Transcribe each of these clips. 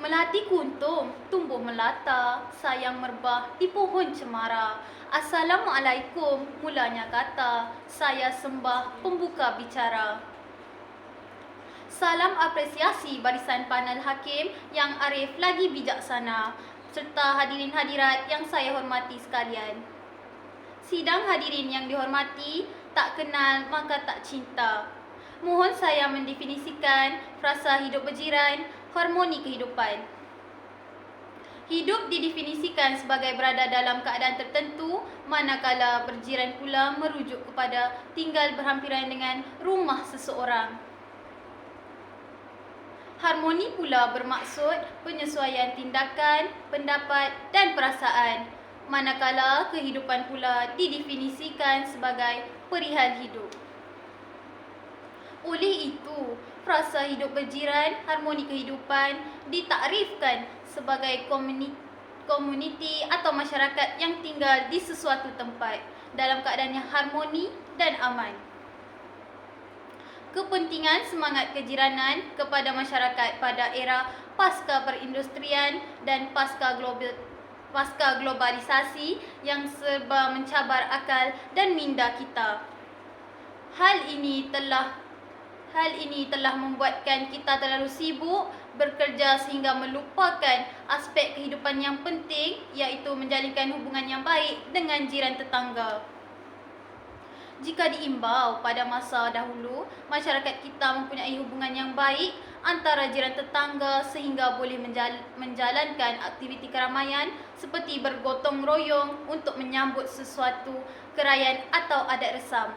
Melati kuntum, tumbuh melata, sayang merbah di pohon cemara. Assalamualaikum, mulanya kata, saya sembah pembuka bicara. Salam apresiasi barisan panel hakim yang arif lagi bijaksana, serta hadirin hadirat yang saya hormati sekalian. Sidang hadirin yang dihormati, tak kenal maka tak cinta. Mohon saya mendefinisikan frasa hidup berjiran, harmoni kehidupan. Hidup didefinisikan sebagai berada dalam keadaan tertentu, manakala berjiran pula merujuk kepada tinggal berhampiran dengan rumah seseorang. Harmoni pula bermaksud penyesuaian tindakan, pendapat dan perasaan, manakala kehidupan pula didefinisikan sebagai perihal hidup. Oleh itu, frasa hidup berjiran, harmoni kehidupan ditakrifkan sebagai komuniti atau masyarakat yang tinggal di sesuatu tempat dalam keadaan yang harmoni dan aman. Kepentingan semangat kejiranan kepada masyarakat pada era pasca perindustrian dan pasca globalisasi yang serba mencabar akal dan minda kita. Hal ini telah membuatkan kita terlalu sibuk bekerja sehingga melupakan aspek kehidupan yang penting, iaitu menjalinkan hubungan yang baik dengan jiran tetangga. Jika diimbau pada masa dahulu, masyarakat kita mempunyai hubungan yang baik antara jiran tetangga sehingga boleh menjalankan aktiviti keramaian seperti bergotong royong untuk menyambut sesuatu kerajaan atau adat resam.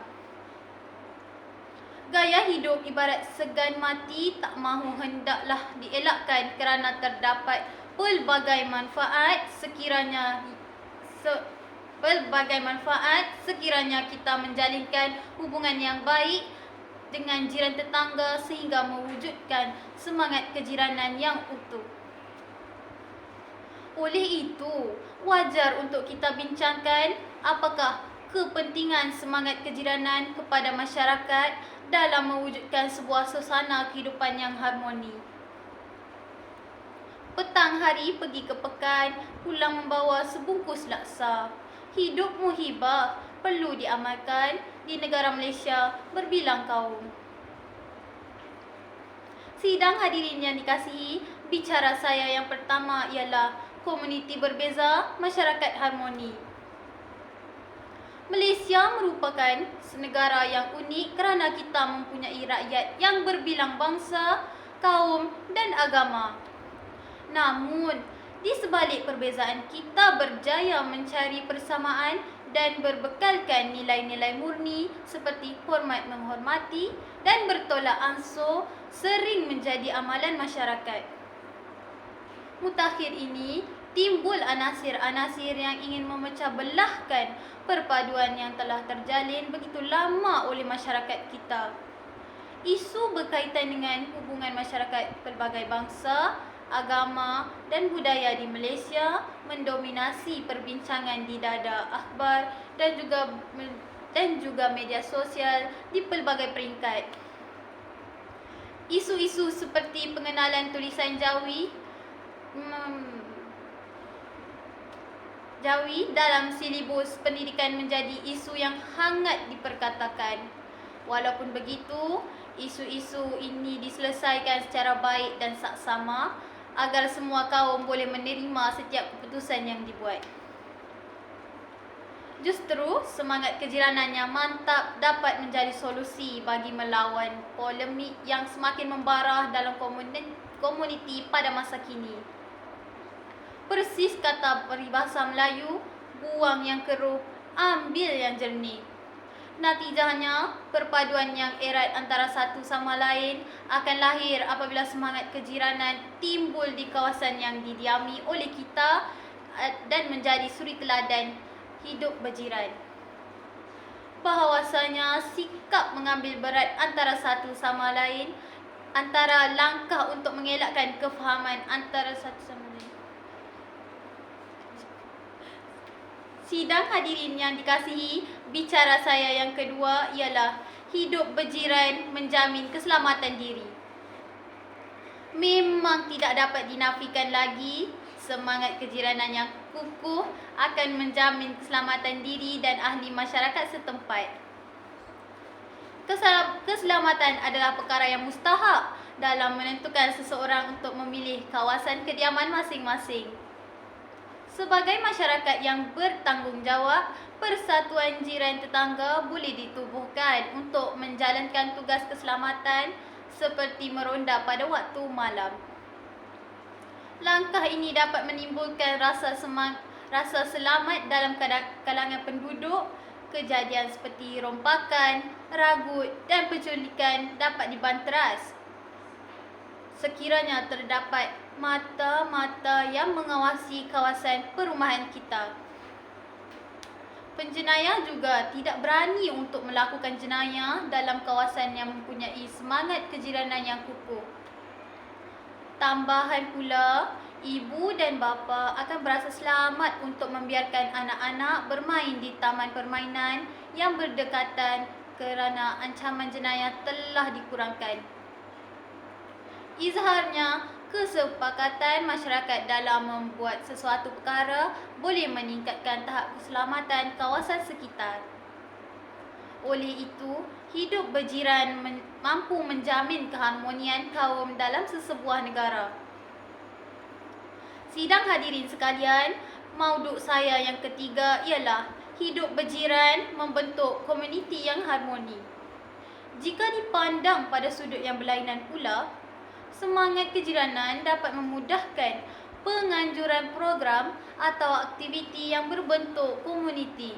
Gaya hidup ibarat segan mati, tak mahu hendaklah dielakkan kerana terdapat pelbagai manfaat sekiranya kita menjalinkan hubungan yang baik dengan jiran tetangga sehingga mewujudkan semangat kejiranan yang utuh. Oleh itu, wajar untuk kita bincangkan apakah kepentingan semangat kejiranan kepada masyarakat dalam mewujudkan sebuah suasana kehidupan yang harmoni. Petang hari pergi ke pekan, pulang membawa sebungkus laksa. Hidup muhibah perlu diamalkan di negara Malaysia berbilang kaum. Sidang hadirin yang dikasihi, bicara saya yang pertama ialah komuniti berbeza, masyarakat harmoni. Malaysia merupakan negara yang unik kerana kita mempunyai rakyat yang berbilang bangsa, kaum dan agama. Namun, di sebalik perbezaan kita berjaya mencari persamaan dan berbekalkan nilai-nilai murni seperti hormat menghormati dan bertolak ansur sering menjadi amalan masyarakat. Mutakhir ini, timbul anasir-anasir yang ingin memecah belahkan perpaduan yang telah terjalin begitu lama oleh masyarakat kita. Isu berkaitan dengan hubungan masyarakat pelbagai bangsa, agama dan budaya di Malaysia mendominasi perbincangan di dada akhbar dan juga media sosial di pelbagai peringkat. Isu-isu seperti pengenalan tulisan Jawi dalam silibus pendidikan menjadi isu yang hangat diperkatakan. Walaupun begitu, isu-isu ini diselesaikan secara baik dan saksama agar semua kaum boleh menerima setiap keputusan yang dibuat. Justru, semangat kejiranan yang mantap dapat menjadi solusi bagi melawan polemik yang semakin membara dalam komuniti pada masa kini. Persis kata peribahasa Melayu, buang yang keruh, ambil yang jernih. Natijahnya, perpaduan yang erat antara satu sama lain akan lahir apabila semangat kejiranan timbul di kawasan yang didiami oleh kita dan menjadi suri teladan hidup berjiran. Bahawasanya sikap mengambil berat antara satu sama lain, antara langkah untuk mengelakkan kefahaman antara satu sama lain. Sidang hadirin yang dikasihi, bicara saya yang kedua ialah hidup berjiran menjamin keselamatan diri. Memang tidak dapat dinafikan lagi, semangat kejiranan yang kukuh akan menjamin keselamatan diri dan ahli masyarakat setempat. Keselamatan adalah perkara yang mustahak dalam menentukan seseorang untuk memilih kawasan kediaman masing-masing. Sebagai masyarakat yang bertanggungjawab, persatuan jiran tetangga boleh ditubuhkan untuk menjalankan tugas keselamatan seperti meronda pada waktu malam. Langkah ini dapat menimbulkan rasa selamat dalam kalangan penduduk. Kejadian seperti rompakan, ragut dan penculikan dapat dibanteras sekiranya terdapat mata-mata yang mengawasi kawasan perumahan kita. Penjenayah juga tidak berani untuk melakukan jenayah dalam kawasan yang mempunyai semangat kejiranan yang kukuh. Tambahan pula, ibu dan bapa akan berasa selamat untuk membiarkan anak-anak bermain di taman permainan yang berdekatan kerana ancaman jenayah telah dikurangkan. Izharnya, kesepakatan masyarakat dalam membuat sesuatu perkara boleh meningkatkan tahap keselamatan kawasan sekitar. Oleh itu, hidup berjiran mampu menjamin keharmonian kaum dalam sesebuah negara. Sidang hadirin sekalian, mauduk saya yang ketiga ialah hidup berjiran membentuk komuniti yang harmoni. Jika dipandang pada sudut yang berlainan pula, semangat kejiranan dapat memudahkan penganjuran program atau aktiviti yang berbentuk komuniti.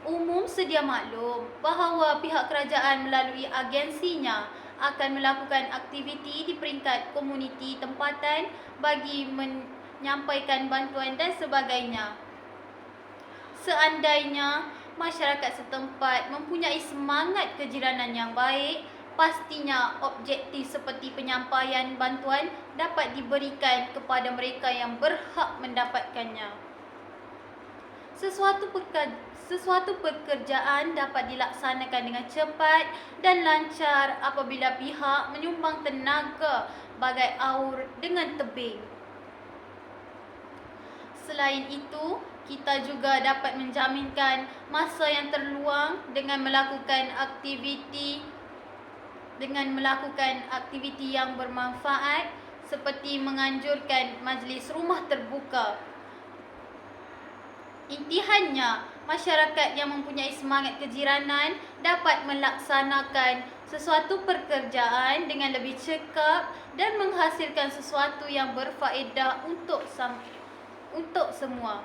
Umum sedia maklum bahawa pihak kerajaan melalui agensinya akan melakukan aktiviti di peringkat komuniti tempatan bagi menyampaikan bantuan dan sebagainya. Seandainya masyarakat setempat mempunyai semangat kejiranan yang baik, pastinya objektif seperti penyampaian bantuan dapat diberikan kepada mereka yang berhak mendapatkannya. Sesuatu pekerjaan dapat dilaksanakan dengan cepat dan lancar apabila pihak menyumbang tenaga bagai aur dengan tebing. Selain itu, kita juga dapat menjaminkan masa yang terluang dengan melakukan aktiviti yang bermanfaat seperti menganjurkan majlis rumah terbuka. Intihannya, masyarakat yang mempunyai semangat kejiranan dapat melaksanakan sesuatu pekerjaan dengan lebih cekap dan menghasilkan sesuatu yang berfaedah untuk semua.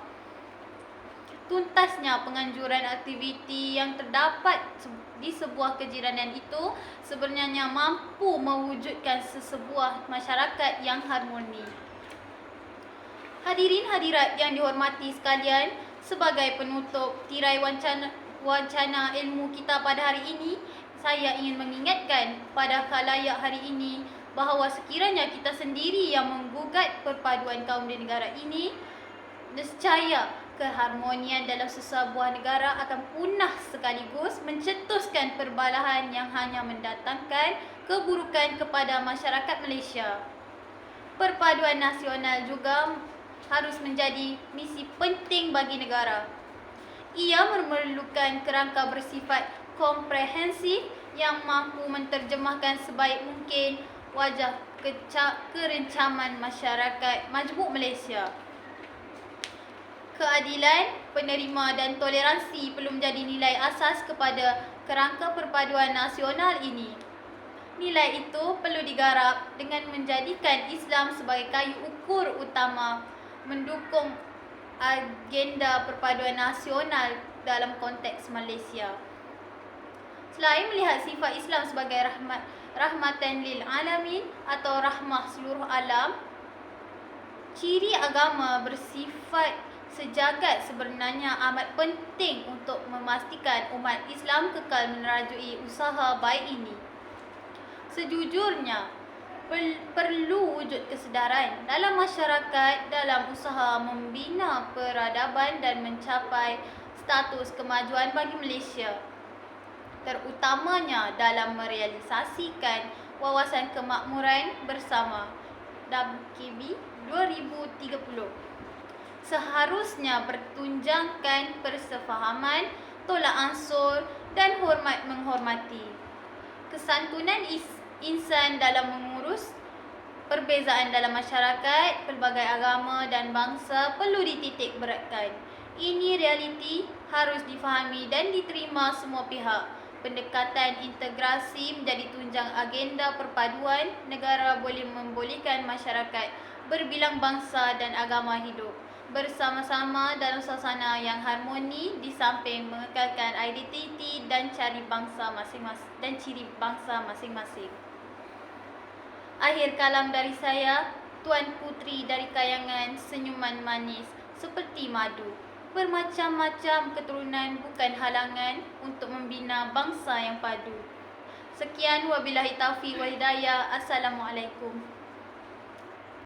Tuntasnya penganjuran aktiviti yang terdapat di sebuah kejiranan itu sebenarnya mampu mewujudkan sesebuah masyarakat yang harmoni. Hadirin hadirat yang dihormati sekalian, sebagai penutup tirai wancana ilmu kita pada hari ini, saya ingin mengingatkan pada khalayak hari ini bahawa sekiranya kita sendiri yang menggugat perpaduan kaum di negara ini, nescaya keharmonian dalam sesebuah negara akan punah sekaligus mencetuskan perbalahan yang hanya mendatangkan keburukan kepada masyarakat Malaysia. Perpaduan nasional juga harus menjadi misi penting bagi negara. Ia memerlukan kerangka bersifat komprehensif yang mampu menerjemahkan sebaik mungkin wajah kerencaman masyarakat majmuk Malaysia. Keadilan, penerima dan toleransi perlu menjadi nilai asas kepada kerangka perpaduan nasional ini. Nilai itu perlu digarap dengan menjadikan Islam sebagai kayu ukur utama mendukung agenda perpaduan nasional dalam konteks Malaysia. Selain melihat sifat Islam sebagai rahmatan lil alamin atau rahmah seluruh alam, ciri agama bersifat sejagat sebenarnya amat penting untuk memastikan umat Islam kekal menerajui usaha baik ini. Sejujurnya, perlu wujud kesedaran dalam masyarakat dalam usaha membina peradaban dan mencapai status kemajuan bagi Malaysia, terutamanya dalam merealisasikan wawasan kemakmuran bersama WKB 2030. Seharusnya bertunjangkan persefahaman, tolak ansur dan hormat menghormati. Kesantunan insan dalam mengurus perbezaan dalam masyarakat, pelbagai agama dan bangsa perlu dititik beratkan. Ini realiti harus difahami dan diterima semua pihak. Pendekatan integrasi menjadi tunjang agenda perpaduan negara boleh membolehkan masyarakat berbilang bangsa dan agama hidup bersama-sama dalam suasana yang harmoni di samping mengekalkan identiti dan ciri bangsa masing-masing. Akhir kalam dari saya, Tuan Putri dari Kayangan Senyuman Manis seperti madu. Bermacam-macam keturunan bukan halangan untuk membina bangsa yang padu. Sekian, wabillahi taufiq wal hidayah. Assalamualaikum.